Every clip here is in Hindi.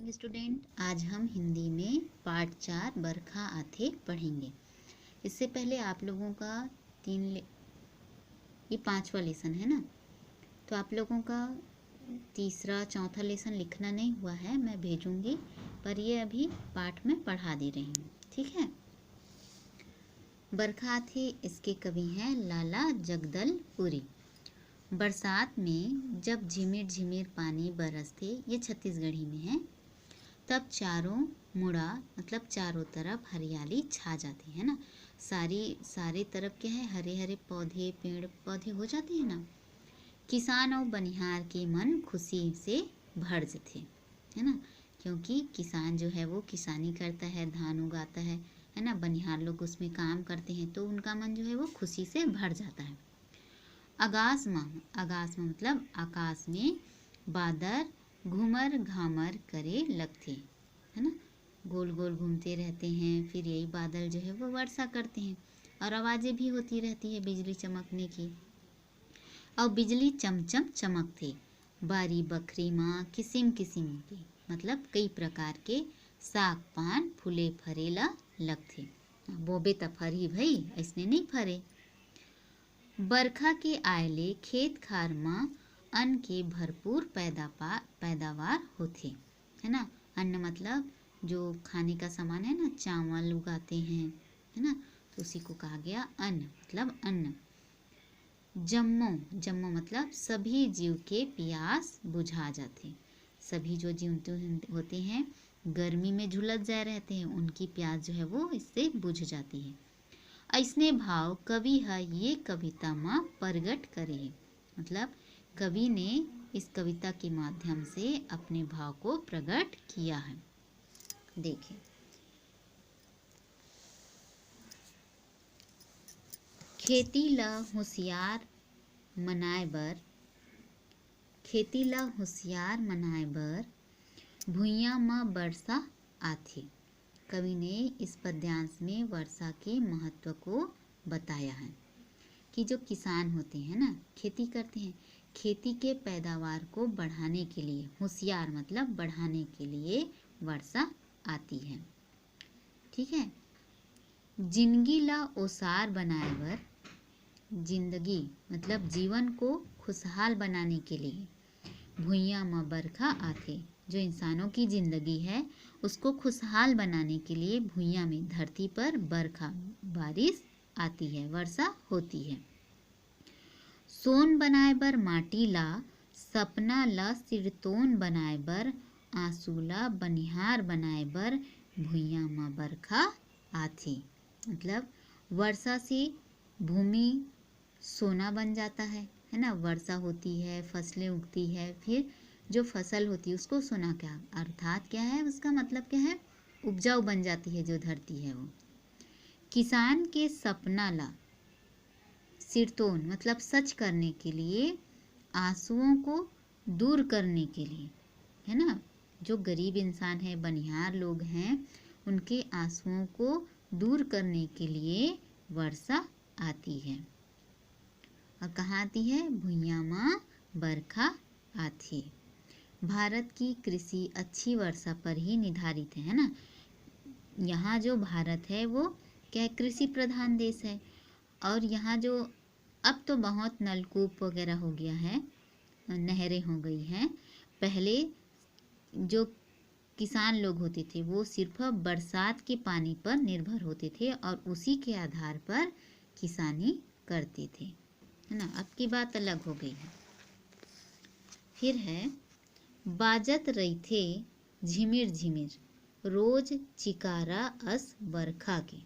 Morning student. आज हम हिंदी में पार्ट 4 बरखा आथे पढ़ेंगे। इससे पहले आप लोगों का ये 5वां लेसन है ना, तो आप लोगों का तीसरा चौथा लेसन लिखना नहीं हुआ है, मैं भेजूंगी, पर ये अभी पाठ में पढ़ा दे रही हूँ, ठीक है। बरखा आथे इसके कवि हैं लाला जगदलपुरी। बरसात में जब झिमिर झिमिर पानी बरसते, ये छत्तीसगढ़ी में है, तब चारों मुड़ा मतलब चारों तरफ हरियाली छा जाती है ना। सारे तरफ क्या है, हरे हरे पौधे पेड़ पौधे हो जाते हैं ना। किसान और बनिहार के मन खुशी से भर जाते है ना, क्योंकि किसान जो है वो किसानी करता है, धान उगाता है ना। बनिहार लोग उसमें काम करते हैं, तो उनका मन जो है वो खुशी से भर जाता है। आकाश में मतलब आकाश में बादल घूमर घामर करे लगते है ना, गोल गोल घूमते रहते हैं। फिर यही बादल जो है वो वर्षा करते हैं, और आवाज़ें भी होती रहती है बिजली चमकने की। और बिजली चमचम चमकते, बारी बखरी माँ किसिम किसिम के मतलब कई प्रकार के साग पान फूले फरेला लगते। बोबे त फरी भई, ऐसने नहीं फरे। बरखा के आयले खेत खार में अन्न के भरपूर पैदावार होते है ना। अन्न मतलब जो खाने का सामान है ना, चावल उगाते हैं है ना, तो उसी को कहा गया अन्न मतलब अन्न। जम्मो मतलब सभी जीव के प्यास बुझा जाते। सभी जो जीव होते हैं गर्मी में झुलस जाए रहते हैं, उनकी प्यास जो है वो इससे बुझ जाती है। ऐसने भाव कवि है ये कविता में प्रगट करे, मतलब कवि ने इस कविता के माध्यम से अपने भाव को प्रकट किया है। देखिए, खेती ला होशियार मनाए बर भुइयां में वर्षा आथे। कवि ने इस पद्यांश में वर्षा के महत्व को बताया है कि जो किसान होते हैं ना, खेती करते हैं, खेती के पैदावार को बढ़ाने के लिए, होशियार मतलब बढ़ाने के लिए वर्षा आती है, ठीक है। जिंदगी ला ओसार बनाए बर, जिंदगी मतलब जीवन को खुशहाल बनाने के लिए भुइयां में बरखा आथे। जो इंसानों की जिंदगी है उसको खुशहाल बनाने के लिए भुइयां में धरती पर बरखा बारिश आती है, वर्षा होती है। सोन बनाए बर माटी ला, सपना ला सिरतोन बनाए बर, आंसू ला बनिहार बनाए बर भुइयां में बरखा आथे। मतलब वर्षा से भूमि सोना बन जाता है ना। वर्षा होती है, फसलें उगती है, फिर जो फसल होती है उसको सोना क्या अर्थात क्या है, उसका मतलब क्या है, उपजाऊ बन जाती है जो धरती है वो। किसान के सपना ला सिरतोन मतलब सच करने के लिए, आंसुओं को दूर करने के लिए है ना। जो गरीब इंसान है, बनिहार लोग हैं, उनके आंसुओं को दूर करने के लिए वर्षा आती है। और कहाँ आती है, भुइयां में बरखा आती। भारत की कृषि अच्छी वर्षा पर ही निर्धारित है ना। यहाँ जो भारत है वो क्या, कृषि प्रधान देश है। और यहाँ जो अब तो बहुत नलकूप वगैरह हो गया है, नहरें हो गई हैं। पहले जो किसान लोग होते थे वो सिर्फ बरसात के पानी पर निर्भर होते थे और उसी के आधार पर किसानी करते थे, है ना। अब की बात अलग हो गई है। फिर है बाजत रही थे झिमिर झिमिर रोज चिकारा अस बरखा के।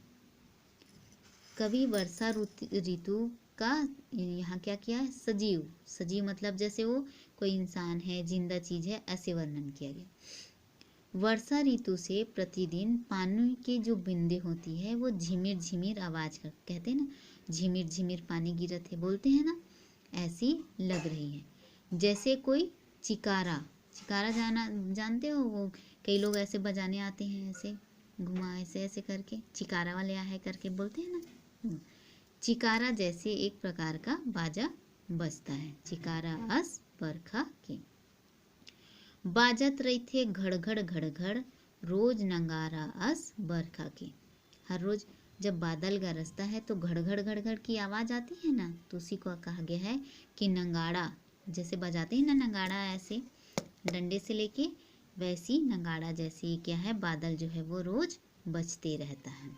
कवि वर्षा ऋतु का यहाँ क्या किया है, सजीव मतलब जैसे वो कोई इंसान है, जिंदा चीज है, ऐसे वर्णन किया गया। वर्षा ऋतु से प्रतिदिन पानी की जो बूंदें होती है वो झिमिर झिमिर आवाज कर, कहते हैं ना, झिमिर झिमिर पानी गिरत है बोलते हैं ना, ऐसी लग रही है। जैसे कोई चिकारा जानते हो, वो कई लोग ऐसे बजाने आते हैं, ऐसे घुमा ऐसे ऐसे करके, चिकारा वाले आए करके बोलते हैं ना। चिकारा जैसे एक प्रकार का बाजा बजता है, चिकारा अस बरखा के। बाजत रही थे घड़घड़ घड़घड़ रोज नंगारा अस बरखा के। हर रोज जब बादल गरजता है तो घड़घड़ घड़घड़ की आवाज़ आती है ना, तो उसी को कहा गया है कि नंगाड़ा, जैसे बजाते हैं ना नंगाड़ा ऐसे डंडे से लेके, वैसी नंगाड़ा जैसे क्या है बादल जो है वो रोज बजते रहता है।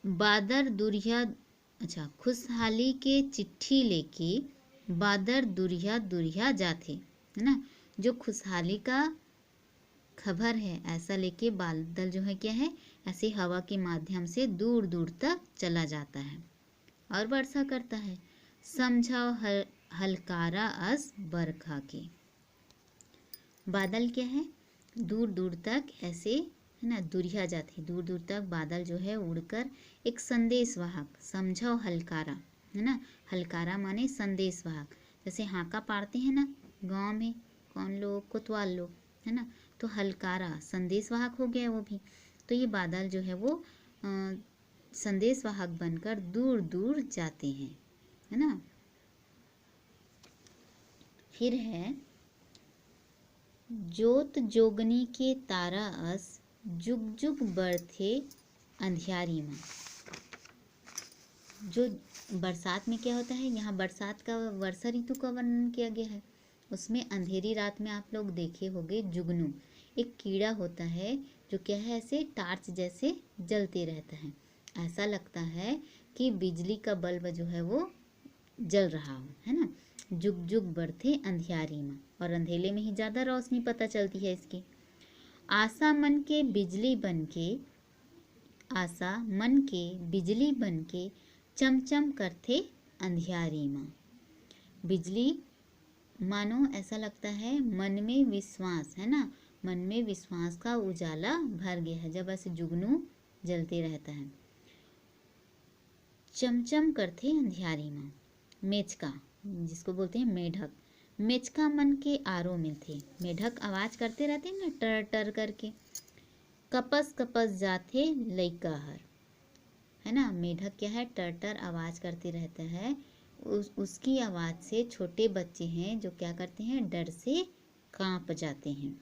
बादर दुरिया, अच्छा, खुशहाली के चिट्ठी लेके बादर दुरिया दुरिया जाते, है ना। जो खुशहाली का खबर है ऐसा लेके बादल जो है क्या है ऐसे हवा के माध्यम से दूर दूर तक चला जाता है और वर्षा करता है। समझाओ हलकारा अस बरखा के। बादल क्या है दूर दूर तक ऐसे, है ना, दुरिया जाते, दूर दूर तक बादल जो है उड़कर एक संदेशवाहक, समझाओ हलकारा, है ना। हलकारा माने संदेशवाहक, जैसे हाका पाड़ते हैं ना गांव में कौन लोग, कोतवाल लोग, है ना। तो हलकारा संदेशवाहक हो गया वो भी। तो ये बादल जो है वो संदेशवाहक बनकर दूर दूर जाते हैं, है ना। फिर है जोत जोगनी के तारा अस जुग जुग बरथे अंधियारी में। जो बरसात में क्या होता है, यहाँ बरसात का वर्षा ऋतु का वर्णन किया गया है। उसमें अंधेरी रात में आप लोग देखे होंगे जुगनू, एक कीड़ा होता है जो क्या है ऐसे टार्च जैसे जलते रहता है। ऐसा लगता है कि बिजली का बल्ब जो है वो जल रहा हो, है ना। जुग जुग बरथे अंधियारी में, और अंधेले में ही ज़्यादा रोशनी पता चलती है इसकी। आशा मन के बिजली बन के, आशा मन के बिजली बन के चमचम करते अंधियारी में। बिजली मानो ऐसा लगता है मन में विश्वास, है ना, मन में विश्वास का उजाला भर गया है जब ऐसे जुगनू जलते रहता है। चमचम करते अंधियारी में। मेचका, जिसको बोलते हैं मेढक, मेचका मन के आरो में थे। मेढक आवाज करते रहते हैं ना टर टर करके। कपस कपस जाते लइका हर, है ना। मेढक क्या है टर टर आवाज करते रहता है, उसकी आवाज से छोटे बच्चे हैं जो क्या करते हैं डर से कांप जाते हैं।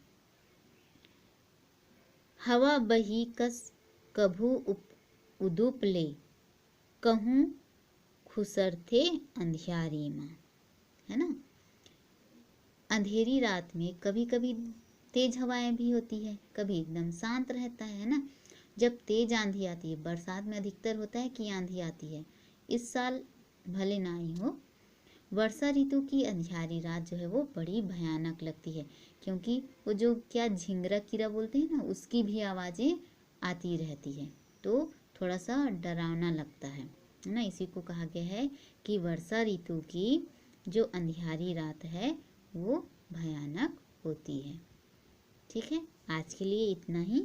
हवा बही कस कभू उदुप ले कहूँ खुसर थे अंधियारी में, है ना। अंधेरी रात में कभी कभी तेज हवाएं भी होती है, कभी एकदम शांत रहता है ना। जब तेज आंधी आती है, बरसात में अधिकतर होता है कि आंधी आती है, इस साल भले ना ही हो। वर्षा ऋतु की अंधियारी रात जो है वो बड़ी भयानक लगती है, क्योंकि वो जो क्या झिंगरा कीड़ा बोलते हैं ना उसकी भी आवाज़ें आती रहती है, तो थोड़ा सा डरावना लगता है ना। इसी को कहा गया है कि वर्षा ऋतु की जो अंधियारी रात है वो भयानक होती है। ठीक है, आज के लिए इतना ही।